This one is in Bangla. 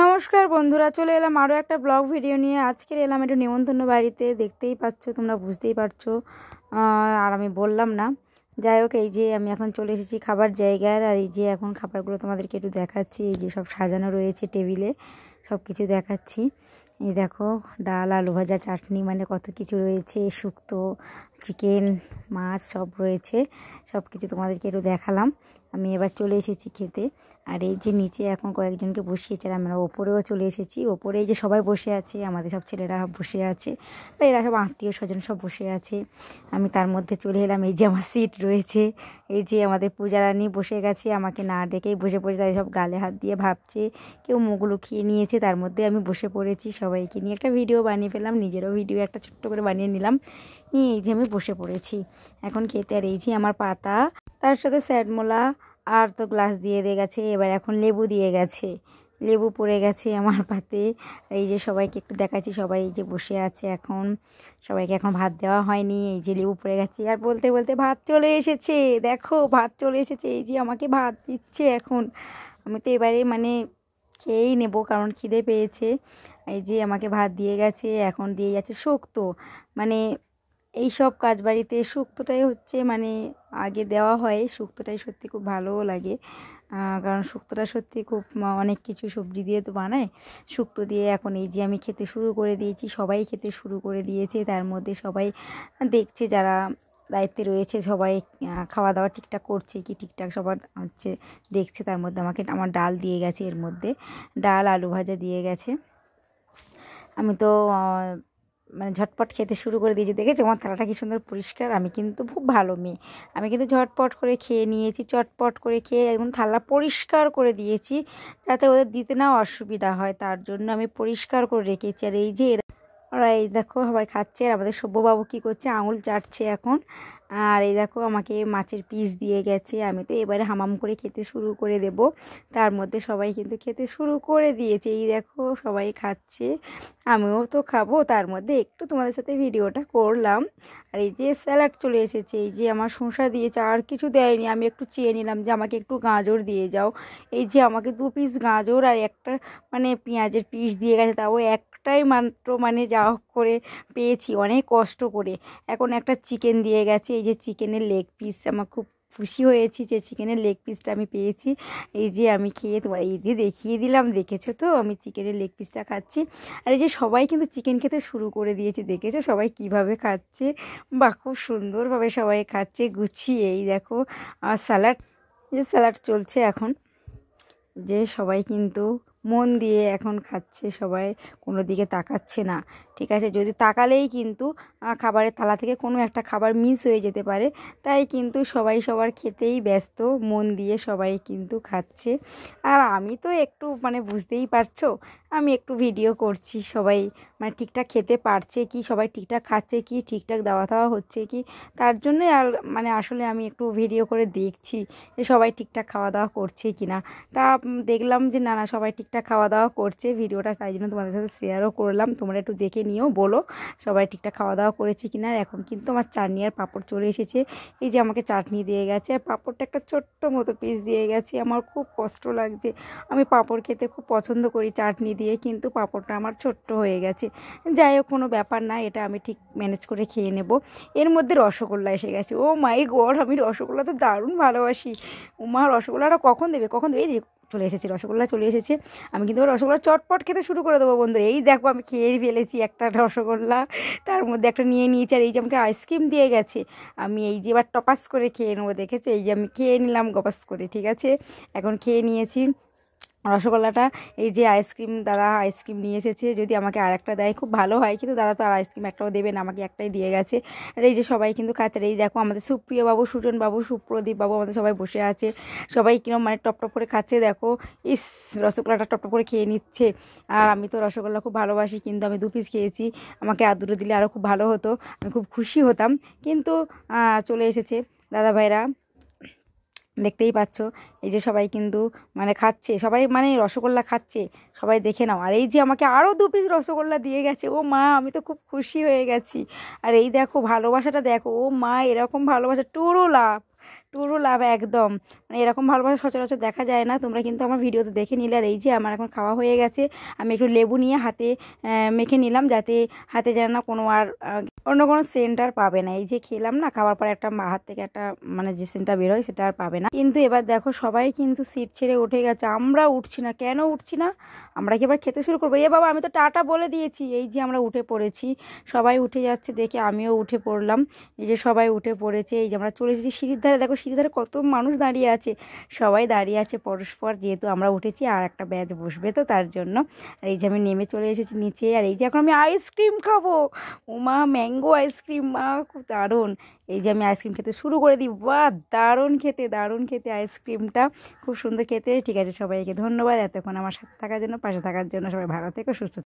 নমস্কার বন্ধুরা, চলে এলাম আরও একটা ব্লগ ভিডিও নিয়ে। আজকের এলাম একটু নেমন্তন্ন বাড়িতে, দেখতেই পাচ্ছ, তোমরা বুঝতেই পারছো। আর আমি বললাম না। যাই হোক, এই যে আমি এখন চলে এসেছি খাবার জায়গায়, আর এই যে এখন খাবারগুলো তোমাদেরকে একটু দেখাচ্ছি। এই যে সব সাজানো রয়েছে টেবিলে, সব কিছু দেখাচ্ছি। এই দেখো, ডাল, আলু ভাজা, চাটনি, মানে কত কিছু রয়েছে, শুক্তো, চিকেন, মাছ সব রয়েছে। সব কিছু তোমাদেরকে একটু দেখালাম। আমি এবার চলে এসেছি খেতে। আর এই যে নিচে এখন কয়েকজনকে বসিয়েছে, আমরা ওপরেও চলে এসেছি। ওপরে এই যে সবাই বসে আছে, আমাদের সব ছেলেরা বসে আছে, বা এরা সব আত্মীয় স্বজন সব বসে আছে। আমি তার মধ্যে চলে এলাম। এই যে আমার সিট রয়েছে, এই যে আমাদের পূজা রানী বসে গেছে, আমাকে না ডেকেই বসে পড়েছে। তাই সব গালে হাত দিয়ে ভাবছে, কেউ মুখ লুকিয়ে নিয়েছে। তার মধ্যে আমি বসে পড়েছি, সবাইকে নিয়ে একটা ভিডিও বানিয়ে ফেললাম, নিজেরও ভিডিও একটা ছোট্ট করে বানিয়ে নিলাম। নিয়ে এই যে আমি বসে পড়েছি এখন খেতে। আর এই যে আমার পাতা, তার সাথে স্যাডমোলা, আর তো গ্লাস দিয়ে গেছে। এবার এখন লেবু দিয়ে গেছে, লেবু পড়ে গেছে আমার পাতে। এই যে সবাইকে একটু দেখাচ্ছি, সবাই এই যে বসে আছে এখন। সবাইকে এখন ভাত দেওয়া হয়নি, এই যে লেবু পড়ে গেছে। আর বলতে বলতে ভাত চলে এসেছে, দেখো ভাত চলে এসেছে। এই যে আমাকে ভাত দিচ্ছে এখন। আমি তো এবারে মানে খেয়েই নেব, কারণ খিদে পেয়েছে। এই যে আমাকে ভাত দিয়ে গেছে, এখন দিয়ে যাচ্ছে শুক্তো। মানে এই সব কাজ বাড়িতে শুক্তোটাই হচ্ছে, মানে আগে দেওয়া হয়। শুক্তোটাই সত্যি খুব ভালোও লাগে, কারণ শুক্তোটা সত্যি খুব অনেক কিছু সবজি দিয়ে তো বানায়। শুক্তো দিয়ে এখন এই যে আমি খেতে শুরু করে দিয়েছি, সবাই খেতে শুরু করে দিয়েছে। তার মধ্যে সবাই দেখছে, যারা দায়িত্বে রয়েছে সবাই খাওয়া দাওয়া ঠিকঠাক করছে কি, ঠিকঠাক সবার হচ্ছে দেখছে। তার মধ্যে আমাকে আমার ডাল দিয়ে গেছে, এর মধ্যে ডাল, আলু ভাজা দিয়ে গেছে। আমি তো মানে ঝটপট খেতে শুরু করে দিয়েছি। দেখেছি আমার থালাটা কি সুন্দর পরিষ্কার। আমি কিন্তু খুব ভালো মেয়ে, আমি কিন্তু ঝটপট করে খেয়ে নিয়েছি। চটপট করে খেয়ে একদম থালা পরিষ্কার করে দিয়েছি, যাতে ওদের দিতে না অসুবিধা হয়, তার জন্য আমি পরিষ্কার করে রেখেছি। আর এই যে ওরা, এই দেখো সবাই খাচ্ছে। আর আমাদের সব্যবাবু কী করছে, আঙুল চাটছে এখন। আর এই দেখো আমাকে মাছের পিস দিয়ে গেছে, আমি তো এবারে হামাম করে খেতে শুরু করে দেব। তার মধ্যে সবাই কিন্তু খেতে শুরু করে দিয়েছে। এই দেখো সবাই খাচ্ছে, আমিও তো খাবো। তার মধ্যে একটু তোমাদের সাথে ভিডিওটা করলাম। আর এই যে স্যালাড চলে এসেছে, এই যে আমার শসা দিয়েছে, আর কিছু দেয়নি। আমি একটু চেয়ে নিলাম যে আমাকে একটু গাজর দিয়ে যাও। এই যে আমাকে 2 পিস গাজর আর একটা মানে পেঁয়াজের পিস দিয়ে গেছে, তাও একটাই মাত্র মানে যা হোক করে পেয়েছি অনেক কষ্ট করে। এখন একটা চিকেন দিয়ে গেছে, এই যে চিকেনের লেগ পিস। আমার খুব খুশি হয়েছি যে চিকেনের লেগ পিসটা আমি পেয়েছি। এই যে আমি খেয়ে তোমার এই দিয়ে দেখিয়ে দিলাম, দেখেছো তো আমি চিকেনের লেগ পিসটা খাচ্ছি। আর এই যে সবাই কিন্তু চিকেন খেতে শুরু করে দিয়েছে, দেখেছো সবাই কিভাবে খাচ্ছে, বা খুব সুন্দরভাবে সবাই খাচ্ছে গুছিয়ে। এই দেখো স্যালাড, যে স্যালাড চলছে এখন, যে সবাই কিন্তু মন দিয়ে এখন খাচ্ছে, সবাই কোনো দিকে তাকাচ্ছে না। ঠিক আছে, যদি তাকালেই কিন্তু খাবারের থালা থেকে কোনো একটা খাবার মিস হয়ে যেতে পারে। তাই কিন্তু সবাই সবার খেতেই ব্যস্ত, মন দিয়ে সবাই কিন্তু খাচ্ছে। আর আমি তো একটু মানে বুঝতেই পারছো, আমি একটু ভিডিও করছি, সবাই মানে ঠিকঠাক খেতে পারছে কি, সবাই ঠিকঠাক খাচ্ছে কি, ঠিকঠাক দেওয়া দেওয়া হচ্ছে কি, তার জন্যই আর মানে আসলে আমি একটু ভিডিও করে দেখছি যে সবাই ঠিকঠাক খাওয়া দাওয়া করছে কি না। তা দেখলাম যে না না, সবাই ঠিকঠাক খাওয়া দাওয়া করছে ভিডিওটা, তাই জন্য তোমাদের সাথে শেয়ারও করলাম। তোমরা একটু দেখে নিও, বলো সবাই ঠিকঠাক খাওয়া দাওয়া করেছে কিনা। এখন কিন্তু আমার চাটনি আর পাঁপড় চলে এসেছে। এই যে আমাকে চাটনি দিয়ে গেছে, আর পাঁপড়টা একটা ছোট্ট মতো পিস দিয়ে গেছে। আমার খুব কষ্ট লাগছে, আমি পাঁপড় খেতে খুব পছন্দ করি চাটনি দিয়ে, কিন্তু পাঁপড়টা আমার ছোট্ট হয়ে গেছে। যাই হোক, কোনো ব্যাপার না, এটা আমি ঠিক ম্যানেজ করে খেয়ে নেব। এর মধ্যে রসগোল্লা এসে গেছে। ও মাই গড, আমি রসগোল্লা তো দারুণ ভালোবাসি। মা রসগোল্লাটা কখন দেবে কখন দেবে, এই যে চলে এসেছে রসগোল্লা, চলে এসেছে। আমি কিন্তু রসগোল্লা চটপট খেতে শুরু করে দেবো বন্ধুরা। এই দেখো আমি খেয়ে ফেলেছি একটা রসগোল্লা, তার মধ্যে একটা নিয়ে নিয়েছি। আর এই যে আমাকে আইসক্রিম দিয়ে গেছে, আমি এই যে এবার টপাস করে খেয়ে নেবো, দেখেছো। এই যে আমি খেয়ে নিলাম গপাস করে, ঠিক আছে, এখন খেয়ে নিয়েছি রসগোল্লাটা। এই যে আইসক্রিম, দাদা আইসক্রিম নিয়ে এসেছে, যদি আমাকে আর একটা দেয় খুব ভালো হয়, কিন্তু দাদা তো আর আইসক্রিম একটাও দেবে না, আমাকে একটাই দিয়ে গেছে। আর এই যে সবাই কিন্তু খাচ্ছে। এই দেখো আমাদের সুপ্রিয় বাবু, সুজন বাবু, সুপ্রদীপ বাবু, আমাদের সবাই বসে আছে, সবাই কিরম মানে টপ টপ করে খাচ্ছে। দেখো ইস, রসগোল্লাটা টপ টপ করে খেয়ে নিচ্ছে। আর আমি তো রসগোল্লা খুব ভালোবাসি, কিন্তু আমি 2 পিস খেয়েছি, আমাকে আর 2টো দিলে আরও খুব ভালো হতো, আমি খুব খুশি হতাম। কিন্তু চলে এসেছে দাদা ভাইরা, দেখতেই পাচ্ছ। এই যে সবাই কিন্তু মানে খাচ্ছে, সবাই মানে রসগোল্লা খাচ্ছে, সবাই দেখে নাও। আর এই যে আমাকে আরও 2 পিস রসগোল্লা দিয়ে গেছে। ও মা, আমি তো খুব খুশি হয়ে গেছি। আর এই দেখো ভালোবাসাটা দেখো, ও মা, এরকম ভালোবাসা টুরু লাভ, টুরু লাভ একদম, মানে এরকম ভালোবাসা সচরাচর দেখা যায় না। তোমরা কিন্তু আমার ভিডিওতে দেখে নিলে। আর এই যে আমার এখন খাওয়া হয়ে গেছে, আমি একটু লেবু নিয়ে হাতে মেখে নিলাম, যাতে হাতে যেন না কোনো আর অন্য কোনো সেন্ট আর পাবে না। এই যে খেলাম না, খাওয়ার পর একটা হাত থেকে একটা মানে যে সেন্টটা বেরোয় সেটা আর পাবে না। কিন্তু এবার দেখো সবাই কিন্তু সিট ছেড়ে উঠে গেছে, আমরা উঠছি না। কেন উঠছি না? আমরা কি এবার খেতে শুরু করবো? এ বাবা, আমি তো টাটা বলে দিয়েছি। এই যে আমরা উঠে পড়েছি, সবাই উঠে যাচ্ছে দেখে আমিও উঠে পড়লাম। এই যে সবাই উঠে পড়েছে, এই যে আমরা চলে এসেছি সিঁড়ির ধারে। দেখো সিঁড়ির ধারে কত মানুষ দাঁড়িয়ে আছে, সবাই দাঁড়িয়ে আছে পরস্পর, যেহেতু আমরা উঠেছি আর একটা ব্যাচ বসবে তো তার জন্য। আর এই যে আমি নেমে চলে এসেছি নিচে। আর এই যে এখন আমি আইসক্রিম খাবো। ওমা, ম্যাঙ্গো আইসক্রিম, মা খুব দারুণ। এই যে আমি আইসক্রিম খেতে শুরু করে দিই। বাহ, দারুণ খেতে, দারুণ খেতে আইসক্রিমটা, খুব সুন্দর খেতে। ঠিক আছে, সবাইকে ধন্যবাদ এতক্ষণ আমার সাথে থাকার জন্য, পাশে থাকার জন্য। সবাই ভালো থেকো, সুস্থ থেকো।